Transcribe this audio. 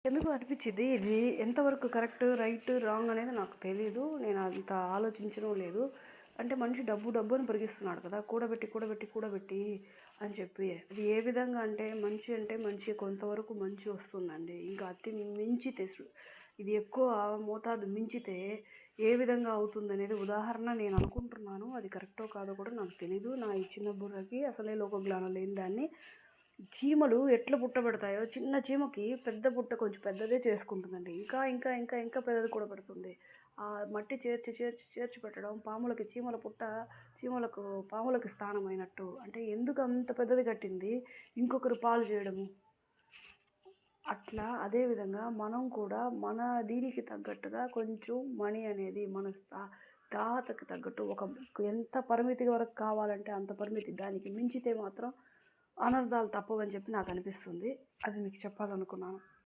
ఎందుకో అనిపిచ్చిద్ది. ఇది ఎంతవరకు కరెక్ట్, రైట్, రాంగ్ అనేది నాకు తెలీదు. నేను అంత ఆలోచించడం లేదు. అంటే మనిషి డబ్బు డబ్బు అని పెరిగిస్తున్నాడు కదా! కూడబెట్టి, కూడబెట్టి, కూడబెట్టి అని చెప్పి. అది ఏ విధంగా అంటే మంచి కొంతవరకు మంచి వస్తుందండి. ఇంకా అతి మించితే ఇది ఎక్కువ మోతాదు మించితే ఏ విధంగా అవుతుందనేది ఉదాహరణ నేను అనుకుంటున్నాను. అది కరెక్టో కాదో కూడా నాకు తెలీదు. నా ఈ చిన్న బుర్రకి అసలే లోకజ్ఞానం లేని దాన్ని చీమలు ఎట్లా పుట్టబెడతాయో చిన్న చీమకి పెద్ద పుట్ట కొంచెం పెద్దదే చేసుకుంటుందండి. ఇంకా ఇంకా ఇంకా ఇంకా పెద్దది కూడా పెడుతుంది. ఆ మట్టి చేర్చి చేర్చి చేర్చి పెట్టడం పాములకి చీమల పుట్ట చీమలకు పాములకి స్థానమైనట్టు. అంటే ఎందుకు అంత పెద్దది కట్టింది? ఇంకొకరు పాలు చేయడము. అట్లా అదే విధంగా మనం కూడా మన దీనికి తగ్గట్టుగా కొంచెం మనీ అనేది మన తాహతకి తగ్గట్టు ఒక ఎంత పరిమితి వరకు కావాలంటే అంత పరిమితి. దానికి మించితే మాత్రం అనర్థాలు తప్పవని చెప్పి నాకనిపిస్తుంది. అది మీకు చెప్పాలనుకున్నాను.